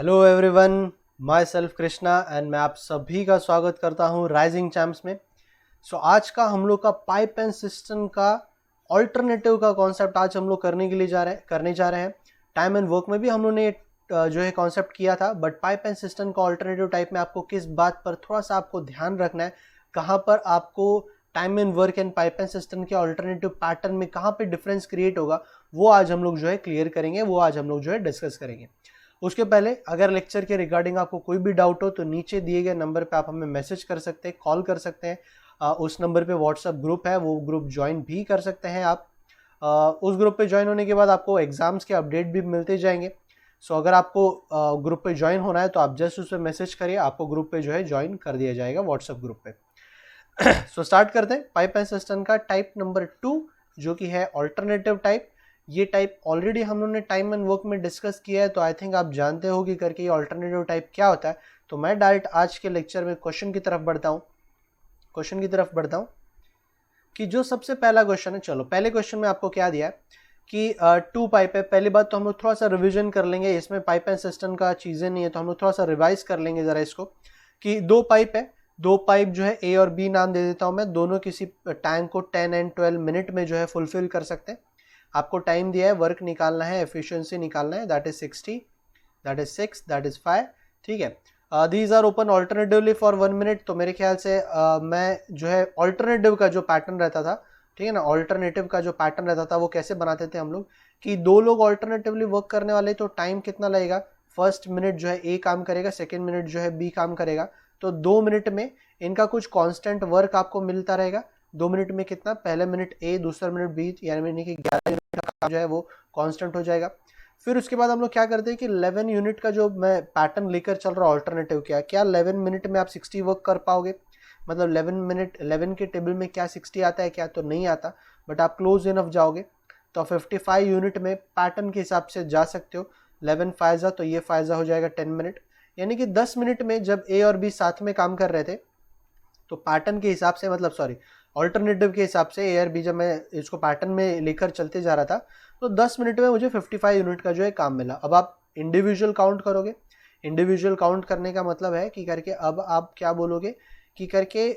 Hello everyone, my self Krishna and मैं आप सभी का स्वागत करता हूं राइजिंग चैम्प्स में। आज का हम लोग का पाइप एंड सिस्टम का ऑल्टरनेटिव का कॉन्सेप्ट आज हम लोग करने जा रहे हैं। टाइम एंड वर्क में भी हम लोग ने जो है कॉन्सेप्ट किया था, बट पाइप एंड सिस्टम का ऑल्टरनेटिव टाइप में आपको किस बात पर थोड़ा सा आपको ध्यान रखना है, कहाँ पर आपको time and work and pipe and system के ऑल्टरनेटिव पैटर्न में कहाँ पे डिफरेंस क्रिएट होगा, वो आज हम लोग जो है क्लियर करेंगे, वो आज हम लोग जो है डिस्कस करेंगे। उसके पहले अगर लेक्चर के रिगार्डिंग आपको कोई भी डाउट हो तो नीचे दिए गए नंबर पे आप हमें मैसेज कर सकते हैं, कॉल कर सकते हैं। उस नंबर पे व्हाट्सएप ग्रुप है, वो ग्रुप ज्वाइन भी कर सकते हैं आप। उस ग्रुप पे ज्वाइन होने के बाद आपको एग्जाम्स के अपडेट भी मिलते जाएंगे। अगर आपको ग्रुप पे ज्वाइन होना है तो आप जस्ट उस पर मैसेज करिए, आपको ग्रुप पे जो है ज्वाइन कर दिया जाएगा व्हाट्सएप ग्रुप पे। स्टार्ट करते हैं पाइप एंड सिस्टम का टाइप नंबर 2, जो कि है ऑल्टरनेटिव टाइप। ये टाइप ऑलरेडी हम लोगों ने टाइम एंड वर्क में डिस्कस किया है, तो आई थिंक आप जानते हो कि करके ये ऑल्टरनेटिव टाइप क्या होता है। तो मैं डायरेक्ट आज के लेक्चर में क्वेश्चन की तरफ बढ़ता हूँ कि जो सबसे पहला क्वेश्चन है, चलो पहले क्वेश्चन में आपको क्या दिया है कि 2 पाइप है। पहली बात तो हम लोग थोड़ा सा रिविजन कर लेंगे, इसमें पाइप एंड सिस्टम का चीज़ें नहीं है तो हम लोग थोड़ा सा रिवाइज कर लेंगे ज़रा इसको। कि 2 पाइप है, 2 पाइप जो है ए और बी नाम दे देता हूँ मैं, दोनों किसी टैंक को 10 एंड 12 मिनट में जो है फुलफिल कर सकते हैं। आपको टाइम दिया है, वर्क निकालना है, एफिशिएंसी निकालना है, that is 60, that is 6, that is 5। ठीक है, these are open alternatively for 1 minute. तो मेरे ख्याल से मैं जो है ऑल्टरनेटिव का जो पैटर्न रहता था, ठीक है ना, ऑल्टरनेटिव का जो पैटर्न रहता था वो कैसे बनाते थे हम लोग कि 2 लोग ऑल्टरनेटिवली वर्क करने वाले, तो टाइम कितना लगेगा, फर्स्ट मिनट जो है ए काम करेगा, सेकेंड मिनट जो है बी काम करेगा। तो 2 मिनट में इनका कुछ कांस्टेंट वर्क आपको मिलता रहेगा। 2 मिनट में कितना, पहले मिनट ए, दूसरा मिनट बी, यानी कि 11 यूनिट का जो है वो कांस्टेंट हो जाएगा। फिर उसके बाद हम लोग क्या करते हैं कि 11 यूनिट का जो मैं पैटर्न लेकर चल रहा हूँ ऑल्टरनेटिव, क्या 11 मिनट में आप 60 वर्क कर पाओगे? मतलब 11 मिनट, 11 के टेबल में क्या 60 आता है? क्या तो नहीं आता, बट आप क्लोज इनफ जाओगे तो 55 यूनिट में पैटर्न के हिसाब से जा सकते हो। 11 फायजा, तो ये फायजा हो जाएगा 10 मिनट। यानी कि 10 मिनट में जब ए और बी साथ में काम कर रहे थे तो पैटर्न के हिसाब से, मतलब सॉरी, ऑल्टरनेटिव के हिसाब से ए और बी जब मैं इसको पैटर्न में लेकर चलते जा रहा था तो 10 मिनट में मुझे 55 यूनिट का जो है काम मिला। अब आप इंडिविजुअल काउंट करोगे, इंडिविजुअल काउंट करने का मतलब है कि करके अब आप क्या बोलोगे कि करके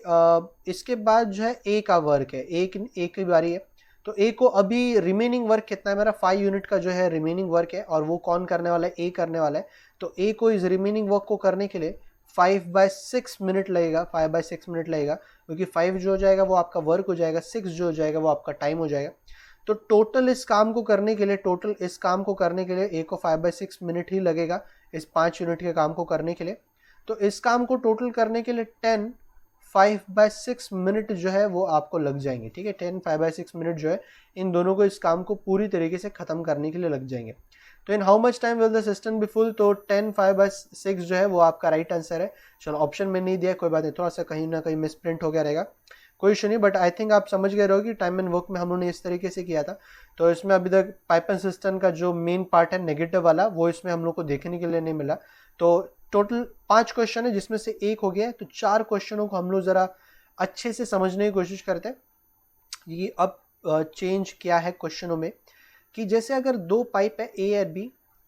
इसके बाद जो है ए का वर्क है, एक की बारी है, तो ए को अभी रिमेनिंग वर्क कितना है मेरा, 5 यूनिट का जो है रिमेनिंग वर्क है, और वो कौन करने वाला है, ए करने वाला है। तो ए को इस रिमेनिंग वर्क को करने के लिए 5/6 मिनट लगेगा, 5/6 मिनट लगेगा, क्योंकि 5 जो हो जाएगा वो आपका वर्क हो जाएगा, 6 जो हो जाएगा वो आपका टाइम हो जाएगा। तो टोटल इस काम को करने के लिए ए को 5/6 मिनट ही लगेगा इस 5 यूनिट के काम को करने के लिए। तो इस काम को टोटल करने के लिए 10 5/6 मिनट जो है वो आपको लग जाएंगे। ठीक है, 10 5/6 मिनट जो है इन दोनों को इस काम को पूरी तरीके से खत्म करने के लिए लग जाएंगे। तो in how much time will the system be full, तो 10 5/6 जो है वो आपका राइट आंसर है। चलो ऑप्शन में नहीं दिया, कोई बात नहीं, थोड़ा सा कहीं ना कहीं मिसप्रिंट हो गया रहेगा, कोई इशू नहीं, बट आई थिंक आप समझ गए रहोगे कि टाइम एंड वर्क में हम लोगों ने इस तरीके से किया था। तो इसमें अभी तक पाइप एंड सिस्टम का जो मेन पार्ट है नेगेटिव वाला, वो इसमें हम लोग को देखने के लिए नहीं मिला। तो टोटल 5 क्वेश्चन है जिसमें से 1 हो गया है, तो 4 क्वेश्चनों को हम लोग ज़रा अच्छे से समझने की कोशिश करते हैं। ये अब चेंज क्या है क्वेश्चनों में कि जैसे अगर 2 पाइप है ए और बी,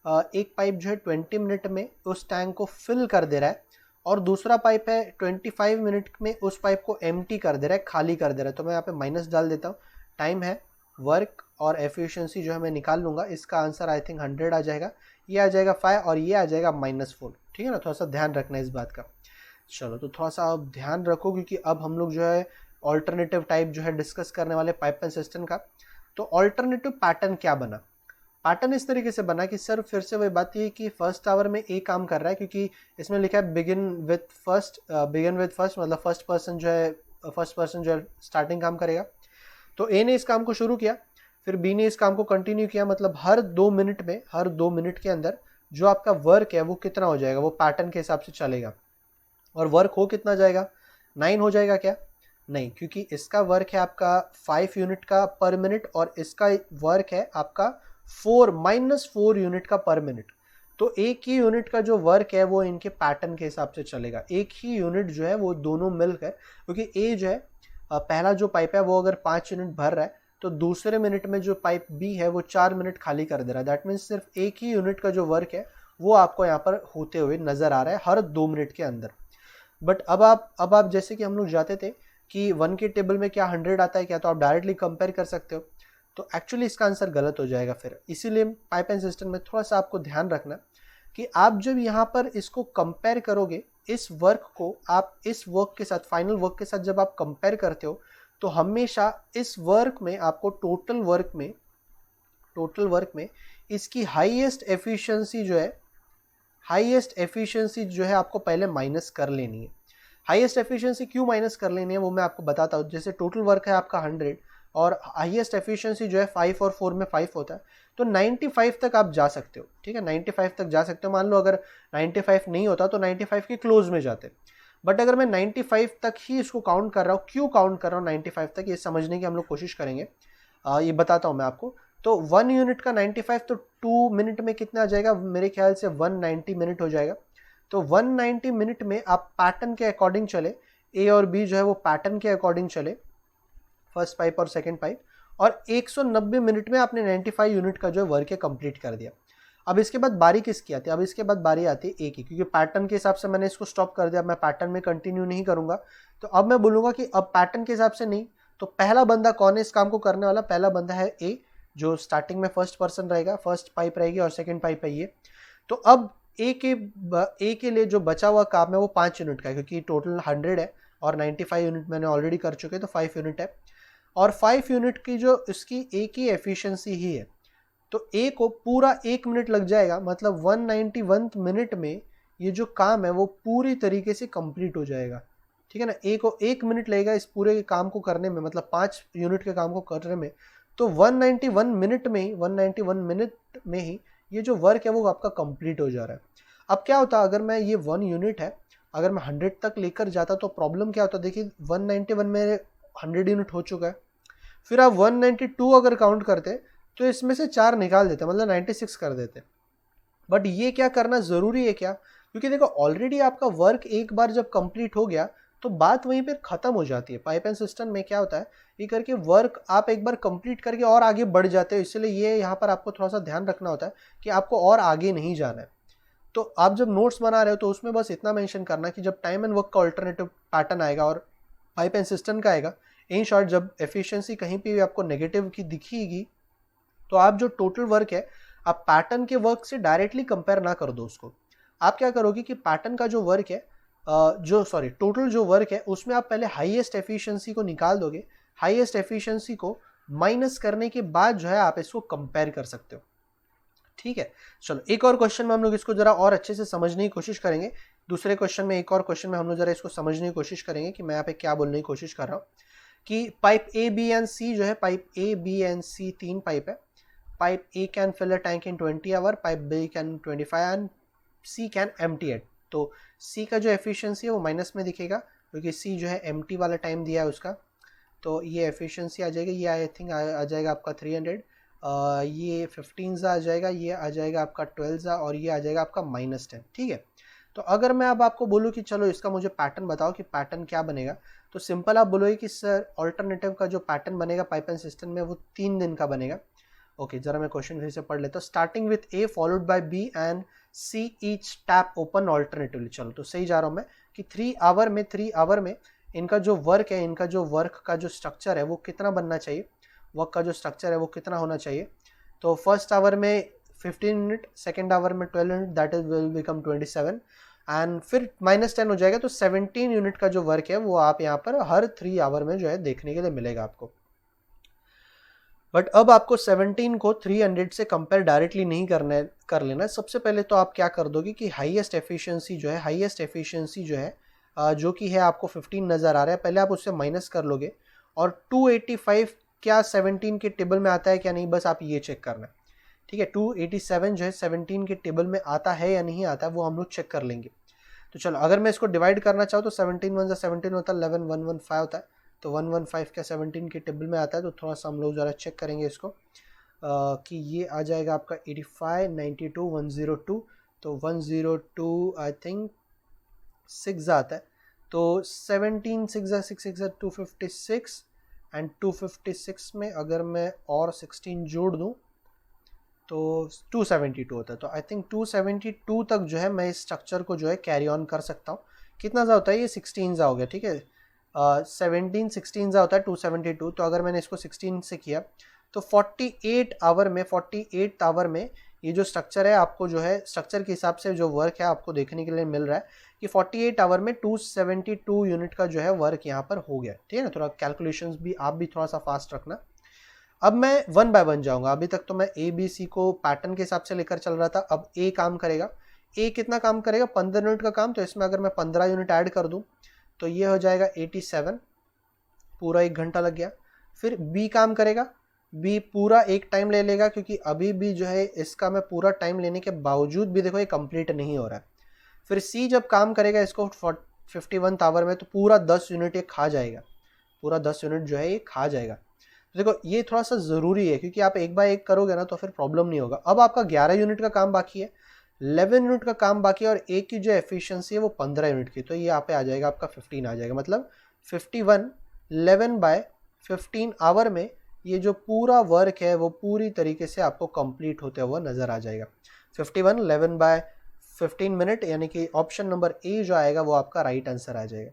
एक पाइप जो है 20 मिनट में उस टैंक को फिल कर दे रहा है और दूसरा पाइप है 25 मिनट में उस पाइप को एम्प्टी कर दे रहा है, खाली कर दे रहा है। तो मैं यहाँ पे माइनस डाल देता हूँ, टाइम है, वर्क और एफिशिएंसी जो है मैं निकाल लूँगा। इसका आंसर आई थिंक 100 आ जाएगा, ये आ जाएगा 5 और ये आ जाएगा -4। ठीक है ना, थोड़ा सा ध्यान रखना है इस बात का। चलो तो थोड़ा सा अब ध्यान रखो, क्योंकि अब हम लोग जो है ऑल्टरनेटिव टाइप जो है डिस्कस करने वाले पाइप एंड सिस्टम का। तो ऑल्टरनेटिव पैटर्न क्या बना, पैटर्न इस तरीके से बना कि सर फिर से वही बात ये कि फर्स्ट आवर में ए काम कर रहा है, क्योंकि इसमें लिखा है बिगिन विथ फर्स्ट, मतलब फर्स्ट पर्सन जो है स्टार्टिंग काम करेगा। तो ए ने इस काम को शुरू किया, फिर बी ने इस काम को कंटिन्यू किया, मतलब हर 2 मिनट के अंदर जो आपका वर्क है वो कितना हो जाएगा, वो पैटर्न के हिसाब से चलेगा। और वर्क हो कितना जाएगा, 9 हो जाएगा क्या? नहीं, क्योंकि इसका वर्क है आपका 5 यूनिट का पर मिनट और इसका वर्क है आपका -4 यूनिट का पर मिनट। तो एक ही यूनिट का जो वर्क है वो इनके पैटर्न के हिसाब से चलेगा, एक ही यूनिट जो है वो दोनों मिलकर, क्योंकि ए जो है पहला जो पाइप है वो अगर 5 यूनिट भर रहा है तो दूसरे मिनट में जो पाइप बी है वो 4 मिनट खाली कर दे रहा है। दैट मीन्स सिर्फ एक ही यूनिट का जो वर्क है वो आपको यहाँ पर होते हुए नज़र आ रहा है हर 2 मिनट के अंदर। बट अब आप जैसे कि हम लोग जाते थे कि 1 के टेबल में क्या 100 आता है क्या, तो आप डायरेक्टली कंपेयर कर सकते हो, तो एक्चुअली इसका आंसर गलत हो जाएगा फिर। इसीलिए पाइप एंड सिस्टम में थोड़ा सा आपको ध्यान रखना कि आप जब यहाँ पर इसको कंपेयर करोगे, इस वर्क को आप इस वर्क के साथ, फाइनल वर्क के साथ जब आप कंपेयर करते हो, तो हमेशा इस वर्क में आपको टोटल वर्क में इसकी हाईएस्ट एफिशिएंसी जो है आपको पहले माइनस कर लेनी है। हाईएस्ट एफिशिएंसी क्यों माइनस कर लेनी है वो मैं आपको बताता हूँ। जैसे टोटल वर्क है आपका 100 और हाईएस्ट एफिशिएंसी जो है 5 और 4 में 5 होता है, तो 95 तक आप जा सकते हो। ठीक है, 95 तक जा सकते हो। मान लो अगर 95 नहीं होता तो 95 के क्लोज में जाते, बट अगर मैं 95 तक ही इसको काउंट कर रहा हूँ, क्यों काउंट कर रहा हूँ 95 तक, ये समझने की हम लोग कोशिश करेंगे। ये बताता हूँ मैं आपको। तो 1 यूनिट का 95, तो 2 मिनट में कितना आ जाएगा, मेरे ख्याल से 190 मिनट हो जाएगा। तो 190 मिनट में आप पैटर्न के अकॉर्डिंग चले, ए और बी जो है वो पैटर्न के अकॉर्डिंग चले, फर्स्ट पाइप और सेकंड पाइप, और 190 मिनट में आपने 95 यूनिट का जो है वर्क है कंप्लीट कर दिया। अब इसके बाद बारी किसकी आती है, अब इसके बाद बारी आती है ए की, क्योंकि पैटर्न के हिसाब से मैंने इसको स्टॉप कर दिया, मैं पैटर्न में कंटिन्यू नहीं करूंगा। तो अब मैं बोलूंगा कि अब पैटर्न के हिसाब से नहीं, तो पहला बंदा कौन है इस काम को करने वाला, पहला बंदा है ए, जो स्टार्टिंग में फर्स्ट पर्सन रहेगा, फर्स्ट पाइप रहेगी और सेकेंड पाइप है ये। तो अब ए के लिए जो बचा हुआ काम है वो 5 यूनिट का है, क्योंकि टोटल 100 है और 95 यूनिट मैंने ऑलरेडी कर चुके, तो 5 यूनिट है। और 5 यूनिट की जो इसकी ए की एफिशिएंसी ही है, तो ए को पूरा 1 मिनट लग जाएगा, मतलब 191 मिनट में ये जो काम है वो पूरी तरीके से कंप्लीट हो जाएगा। ठीक है ना, ए को 1 मिनट लगेगा इस पूरे काम को करने में, मतलब 5 यूनिट के काम को करने में। तो 191 मिनट में ही ये जो वर्क है वो आपका कंप्लीट हो जा रहा है। अब क्या होता अगर मैं ये 1 यूनिट है, अगर मैं 100 तक लेकर जाता तो प्रॉब्लम क्या होता, देखिए 191 में 100 यूनिट हो चुका है, फिर आप 192 अगर काउंट करते तो इसमें से 4 निकाल देते, मतलब 96 कर देते। बट ये क्या करना ज़रूरी है क्या, क्योंकि देखो ऑलरेडी आपका वर्क एक बार जब कंप्लीट हो गया तो बात वहीं पर ख़त्म हो जाती है। पाइप एंड सिस्टम में क्या होता है, ये करके वर्क आप एक बार कंप्लीट करके और आगे बढ़ जाते हो, इसलिए ये यहाँ पर आपको थोड़ा सा ध्यान रखना होता है कि आपको और आगे नहीं जाना है। तो आप जब नोट्स बना रहे हो तो उसमें बस इतना मेंशन करना कि जब टाइम एंड वर्क का अल्टरनेटिव पैटर्न आएगा और पाइप एंड सिस्टम का आएगा, इन शॉर्ट जब एफिशिएंसी कहीं पे भी आपको नेगेटिव की दिखेगी, तो आप जो टोटल वर्क है आप पैटर्न के वर्क से डायरेक्टली कंपेयर ना कर दो उसको। आप क्या करोगे कि पैटर्न का जो वर्क है, टोटल जो वर्क है उसमें आप पहले हाईएस्ट एफिशिएंसी को निकाल दोगे, हाईएस्ट एफिशिएंसी को माइनस करने के बाद जो है आप इसको कंपेयर कर सकते हो। ठीक है, चलो एक और क्वेश्चन में हम लोग इसको जरा और अच्छे से समझने की कोशिश करेंगे। दूसरे क्वेश्चन में, एक और क्वेश्चन में हम लोग जरा इसको समझने की कोशिश करेंगे कि मैं यहाँ पे क्या बोलने की कोशिश कर रहा हूँ। कि pipe A B and C जो है, pipe A B and C 3 pipe है। Pipe A can fill a tank in 20 hour, pipe B can 25 and C can empty it. तो सी का जो एफिशिएंसी है वो माइनस में दिखेगा, क्योंकि सी जो है एम्प्टी वाला टाइम दिया है उसका। तो ये एफिशिएंसी आ जाएगी, ये आई थिंक आ जाएगा आपका 300, ये 15 आ जाएगा, ये आ जाएगा आपका 12 और ये आ जाएगा आपका -10। ठीक है, तो अगर मैं अब आपको बोलूँ कि चलो इसका मुझे पैटर्न बताओ कि पैटर्न क्या बनेगा, तो सिंपल आप बोलोगे कि सर ऑल्टरनेटिव का जो पैटर्न बनेगा पाइप एंड सिस्टम में वो 3 दिन का बनेगा। ओके, जरा मैं क्वेश्चन फिर से पढ़ लेता हूँ। Starting with A followed by B and C each tap open alternatively. चलो तो सही जा रहा हूँ मैं कि 3 आवर में इनका जो वर्क है, इनका जो वर्क का जो स्ट्रक्चर है वो कितना बनना चाहिए, वर्क का जो स्ट्रक्चर है वो कितना होना चाहिए। तो फर्स्ट आवर में 15 मिनट, सेकेंड आवर में 12 minute, that is will become 27 and फिर -10 हो जाएगा। तो 17 यूनिट का जो वर्क है वो आप यहाँ पर हर 3 आवर में जो है देखने के लिए मिलेगा आपको। बट अब आपको 17 को 300 से कंपेयर डायरेक्टली नहीं कर लेना है। सबसे पहले तो आप क्या कर दोगे कि हाईएस्ट एफिशिएंसी जो है जो कि है आपको 15 नज़र आ रहा है, पहले आप उससे माइनस कर लोगे। और 285 क्या 17 के टेबल में आता है क्या नहीं, बस आप ये चेक करना है। ठीक है, 287 जो है 17 के टेबल में आता है या नहीं आता है वो हम लोग चेक कर लेंगे। तो चलो अगर मैं इसको डिवाइड करना चाहूँ तो 17 1 17 होता है, 11 115 होता है। तो 115 क्या 17 के टेबल में आता है, तो थोड़ा सा हम लोग ज़रा चेक करेंगे इसको कि ये आ जाएगा आपका 85 92 102। तो 102 आई थिंक 6 आता है। तो 17 6 256 एंड 256 में अगर मैं और 16 जोड़ दूँ तो 272 होता है। तो आई थिंक 272 तक जो है मैं इस स्ट्रक्चर को जो है कैरी ऑन कर सकता हूँ। कितना सा होता है ये 16 सा हो गया, ठीक है। 17 16 सा होता है 272। तो अगर मैंने इसको 16 से किया तो 48 आवर में ये जो स्ट्रक्चर है आपको जो है स्ट्रक्चर के हिसाब से जो वर्क है आपको देखने के लिए मिल रहा है कि 48 आवर में 272 यूनिट का जो है वर्क यहाँ पर हो गया, ठीक है ना। थोड़ा कैलकुलेशंस भी आप भी थोड़ा सा फास्ट रखना। अब मैं 1 बाय 1 जाऊंगा। अभी तक तो मैं ए बी सी को पैटर्न के हिसाब से लेकर चल रहा था। अब ए काम करेगा। ए कितना काम करेगा? 15 यूनिट का काम। तो इसमें अगर मैं 15 यूनिट ऐड कर दूं तो ये हो जाएगा 87, पूरा 1 घंटा लग गया। फिर बी काम करेगा। बी पूरा एक टाइम ले लेगा क्योंकि अभी भी जो है इसका मैं पूरा टाइम लेने के बावजूद भी देखो ये कंप्लीट नहीं हो रहा है। फिर सी जब काम करेगा इसको 51 आवर में तो पूरा 10 यूनिट ये खा जाएगा। पूरा 10 यूनिट जो है ये खा जाएगा। देखो ये थोड़ा सा ज़रूरी है क्योंकि आप एक बाय एक करोगे ना तो फिर प्रॉब्लम नहीं होगा। अब आपका 11 यूनिट का काम बाकी है, 11 यूनिट का काम बाकी है और एक की जो एफिशिएंसी है वो 15 यूनिट की। तो ये यहाँ पे आ जाएगा आपका 15 आ जाएगा। मतलब 51 11 बाय 15 आवर में ये जो पूरा वर्क है वो पूरी तरीके से आपको कंप्लीट होते हुआ नज़र आ जाएगा। 51 11 बाय 15 मिनट, यानी कि ऑप्शन नंबर ए जो आएगा वो आपका राइट आंसर आ जाएगा।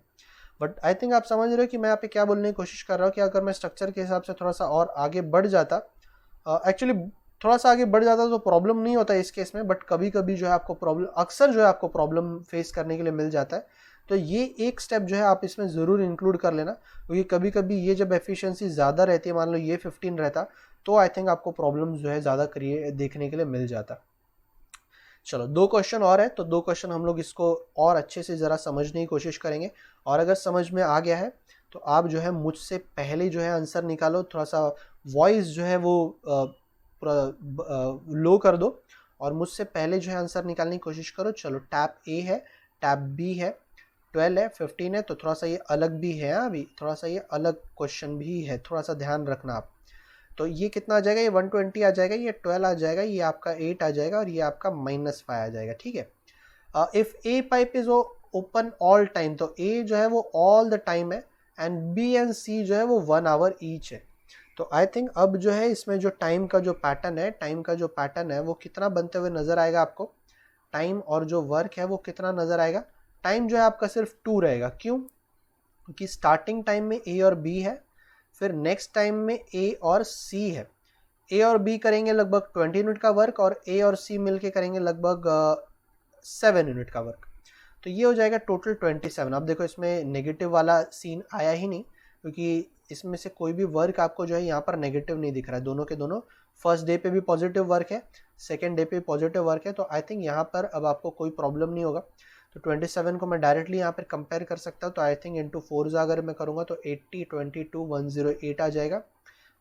बट आई थिंक आप समझ रहे हो कि मैं यहाँ पे क्या बोलने की कोशिश कर रहा हूँ कि अगर मैं स्ट्रक्चर के हिसाब से थोड़ा सा और आगे बढ़ जाता, एक्चुअली थोड़ा सा आगे बढ़ जाता तो प्रॉब्लम नहीं होता इस केस में। बट कभी कभी जो है आपको प्रॉब्लम, अक्सर जो है आपको प्रॉब्लम फेस करने के लिए मिल जाता है। तो ये एक स्टेप जो है आप इसमें ज़रूर इंक्लूड कर लेना क्योंकि कभी कभी ये जब एफिशिएंसी ज़्यादा रहती है, मान लो ये 15 रहता तो आई थिंक आपको प्रॉब्लम जो है ज़्यादा देखने के लिए मिल जाता। चलो 2 क्वेश्चन और है तो 2 क्वेश्चन हम लोग इसको और अच्छे से ज़रा समझने की कोशिश करेंगे। और अगर समझ में आ गया है तो आप जो है मुझसे पहले जो है आंसर निकालो। थोड़ा सा वॉइस जो है वो पूरा लो कर दो और मुझसे पहले जो है आंसर निकालने की कोशिश करो। चलो टैप ए है, टैप बी है, 12 है, 15 है। तो थोड़ा सा ये अलग भी है, अभी थोड़ा सा ये अलग क्वेश्चन भी है, थोड़ा सा ध्यान रखना आप। तो ये कितना आ जाएगा? ये 120 आ जाएगा, ये 12 आ जाएगा, ये आपका 8 आ जाएगा और ये आपका -5 आ जाएगा, ठीक है। If A pipe is open all time, तो ए जो है वो ऑल द टाइम है एंड बी एंड सी जो है वो 1 आवर ईच है। तो आई थिंक अब जो है इसमें जो टाइम का जो पैटर्न है, टाइम का जो पैटर्न है वो कितना बनते हुए नजर आएगा आपको। टाइम और जो वर्क है वो कितना नजर आएगा। टाइम जो है आपका सिर्फ 2 रहेगा। क्यों? क्योंकि स्टार्टिंग टाइम में ए और बी है, फिर नेक्स्ट टाइम में ए और सी है। ए और बी करेंगे लगभग 20 यूनिट का वर्क और ए और सी मिलके करेंगे लगभग 7 यूनिट का वर्क। तो ये हो जाएगा टोटल 27। अब देखो इसमें नेगेटिव वाला सीन आया ही नहीं क्योंकि इसमें से कोई भी वर्क आपको जो है यहाँ पर नेगेटिव नहीं दिख रहा है। दोनों के दोनों फर्स्ट डे पे भी पॉजिटिव वर्क है, सेकेंड डे पे भी पॉजिटिव वर्क है। तो आई थिंक यहाँ पर अब आपको कोई प्रॉब्लम नहीं होगा। तो 27 को मैं डायरेक्टली यहाँ पर कंपेयर कर सकता हूँ। तो आई थिंक इंटू 4 अगर मैं करूँगा तो 80 22 108 आ जाएगा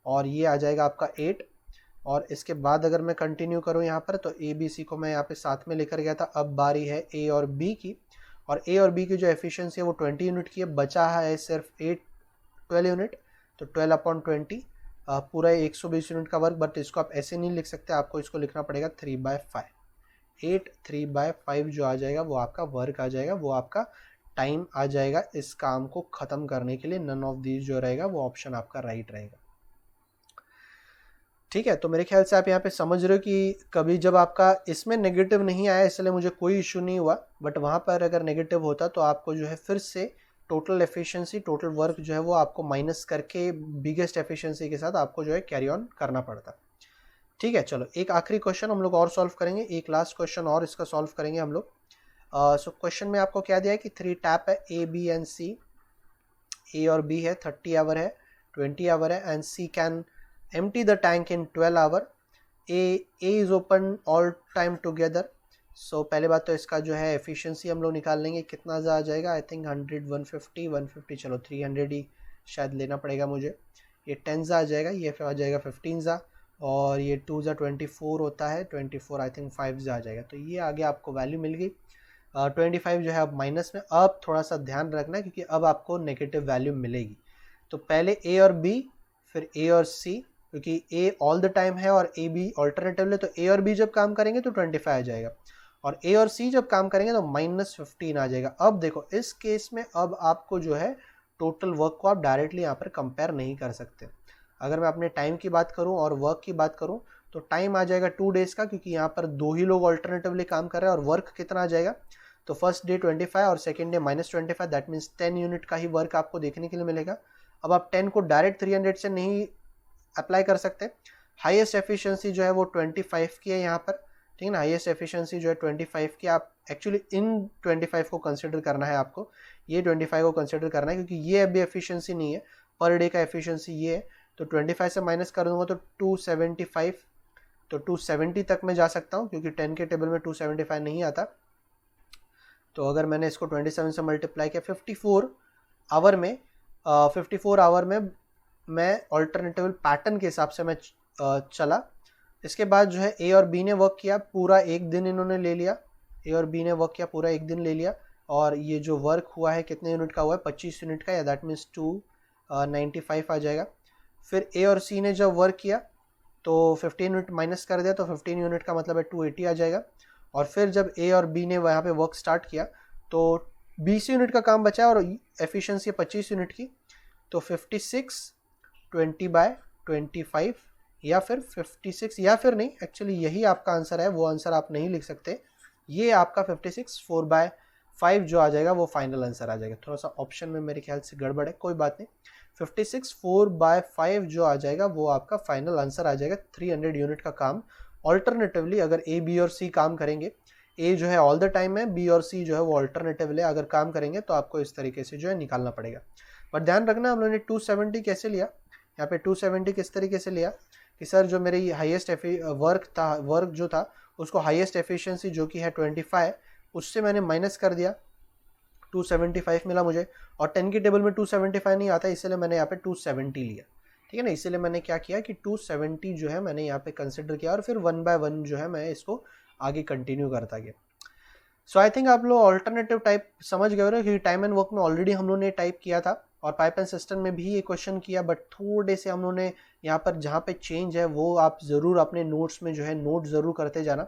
और ये आ जाएगा आपका 8। और इसके बाद अगर मैं कंटिन्यू करूँ यहाँ पर तो ए बी सी को मैं यहाँ पे साथ में लेकर गया था। अब बारी है ए और बी की, और ए और बी की जो एफिशिएंसी है वो 20 यूनिट की है, बचा है सिर्फ 12 यूनिट। तो 12/20 पूरा 120 यूनिट का वर्क। बट इसको आप ऐसे नहीं लिख सकते, आपको इसको लिखना पड़ेगा 3/5। 8 3/5 जो आ जाएगा वो आपका वर्क आ जाएगा, वो आपका टाइम आ जाएगा इस काम को ख़त्म करने के लिए। नन ऑफ दीज जो रहेगा वो ऑप्शन आपका राइट रहेगा, ठीक है। तो मेरे ख्याल से आप यहाँ पे समझ रहे हो कि कभी जब आपका इसमें नेगेटिव नहीं आया इसलिए मुझे कोई इशू नहीं हुआ, बट वहाँ पर अगर नेगेटिव होता तो आपको जो है फिर से टोटल एफिशिएंसी, टोटल वर्क जो है वो आपको माइनस करके बिगेस्ट एफिशिएंसी के साथ आपको जो है कैरी ऑन करना पड़ता, ठीक है। चलो एक आखिरी क्वेश्चन हम लोग और सॉल्व करेंगे, एक लास्ट क्वेश्चन और इसका सॉल्व करेंगे हम लोग। सो क्वेश्चन में आपको क्या दिया है कि 3 टैप है ए बी एंड सी। ए और बी है 30 आवर है, 20 आवर है and C can empty the tank in 12 hour. A is open all time together. So पहले बात तो इसका जो है एफिशिएंसी हम लोग निकाल लेंगे, कितना आ जाएगा। आई थिंक 100 150 150, चलो 300 ही शायद लेना पड़ेगा मुझे। ये 10 आ जाएगा, ये फिर आ जाएगा 15 और ये 2 24 होता है, 24 आई थिंक 5 आ जाएगा। तो ये आगे आपको वैल्यू मिल गई। 25 जो है अब माइनस में। अब थोड़ा सा ध्यान रखना क्योंकि अब आपको नेगेटिव वैल्यू मिलेगी। तो पहले ए और बी, फिर ए और सी, क्योंकि ए ऑल द टाइम है और ए बी ऑल्टरनेटिव है। तो ए और बी जब काम करेंगे तो 25 आ जाएगा और ए और सी जब काम करेंगे तो -15 आ जाएगा। अब देखो इस केस में अब आपको जो है टोटल वर्क को आप डायरेक्टली यहाँ पर कंपेयर नहीं कर सकते। अगर मैं अपने टाइम की बात करूँ और वर्क की बात करूँ तो टाइम आ जाएगा 2 डेज का, क्योंकि यहाँ पर 2 ही लोग ऑल्टरनेटिवली काम कर रहे हैं। और वर्क कितना आ जाएगा, तो फर्स्ट डे 25 और second day -25, that means 10 unit का ही वर्क आपको देखने के लिए मिलेगा। अब आप 10 को डायरेक्ट 300 से नहीं अप्लाई कर सकते। हाईएस्ट एफिशिएंसी जो है वो 25 की है यहाँ पर, ठीक है ना। हाईएस्ट एफिशिएंसी जो है 25 की, आप एक्चुअली इन 25 को कंसिडर करना है आपको, ये 25 को कंसिडर करना है, क्योंकि ये अभी एफिशिएंसी नहीं है, पर डे का एफिशिएंसी ये है। तो 25 से माइनस कर दूंगा तो 275, तो 270 तक मैं जा सकता हूँ, क्योंकि 10 के टेबल में 275 नहीं आता। तो अगर मैंने इसको 27 से मल्टीप्लाई किया 54 आवर में, 54 आवर में मैं ऑल्टरनेटिव पैटर्न के हिसाब से मैं चला। इसके बाद जो है ए और बी ने वर्क किया, पूरा एक दिन इन्होंने ले लिया, ए और बी ने वर्क किया, पूरा एक दिन ले लिया। और ये जो वर्क हुआ है कितने यूनिट का हुआ है, 25 यूनिट का, या दैट मीन्स 295 आ जाएगा। फिर ए और सी ने जब वर्क किया तो 15 यूनिट माइनस कर दिया, तो 15 यूनिट का मतलब है 280 आ जाएगा। और फिर जब ए और बी ने वहाँ पे वर्क स्टार्ट किया तो 20 यूनिट का काम बचा और एफिशिएंसी 25 यूनिट की, तो 56 20/25 या फिर 56, या फिर नहीं, एक्चुअली यही आपका आंसर है, वो आंसर आप नहीं लिख सकते। ये आपका 56 4/5 जो आ जाएगा वो फाइनल आंसर आ जाएगा। थोड़ा सा ऑप्शन में मेरे ख्याल से गड़बड़ है, कोई बात नहीं। 56 4/5 जो आ जाएगा वो आपका फाइनल आंसर आ जाएगा। 300 यूनिट का काम ऑल्टरनेटिवली अगर ए बी और सी काम करेंगे, ए जो है ऑल द टाइम है, बी और सी जो है वो ऑल्टरनेटिवली अगर काम करेंगे तो आपको इस तरीके से जो है निकालना पड़ेगा। बट ध्यान रखना, हम लोगों ने 270 कैसे लिया, यहाँ पे 270 किस तरीके से लिया कि सर जो मेरी हाईएस्ट वर्क जो था उसको हाईएस्ट एफिशिएंसी जो कि है 25, उससे मैंने माइनस कर दिया, 275 मिला मुझे। और 10 की टेबल में 275 नहीं आता, इसलिए मैंने यहाँ पे 270 लिया, ठीक है ना। इसलिए मैंने क्या किया कि 270 जो है मैंने यहाँ पे कंसिडर किया, और फिर 1 बाय 1 जो है मैं इसको आगे कंटिन्यू करता गया। सो आई थिंक आप लोग ऑल्टरनेटिव टाइप समझ गए हो ना, क्योंकि टाइम एंड वर्क में ऑलरेडी हम लोगों ने टाइप किया था, और पाइप एंड सिस्टम में भी ये क्वेश्चन किया, बट थोड़े से हम लोगों ने यहाँ पर जहाँ पे चेंज है वो आप ज़रूर अपने नोट्स में जो है नोट ज़रूर करते जाना।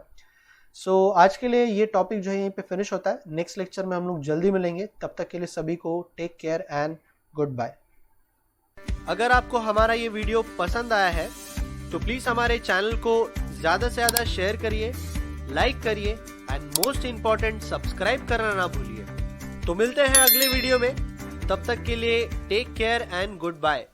सो आज के लिए ये टॉपिक जो है यहीं पे फिनिश होता है। नेक्स्ट लेक्चर में हम लोग जल्दी मिलेंगे, तब तक के लिए सभी को take care and goodbye. अगर आपको हमारा ये वीडियो पसंद आया है तो प्लीज़ हमारे चैनल को ज़्यादा से ज़्यादा शेयर करिए, लाइक करिए एंड मोस्ट इम्पॉर्टेंट सब्सक्राइब करना ना भूलिए। तो मिलते हैं अगले वीडियो में, तब तक के लिए take care and good bye.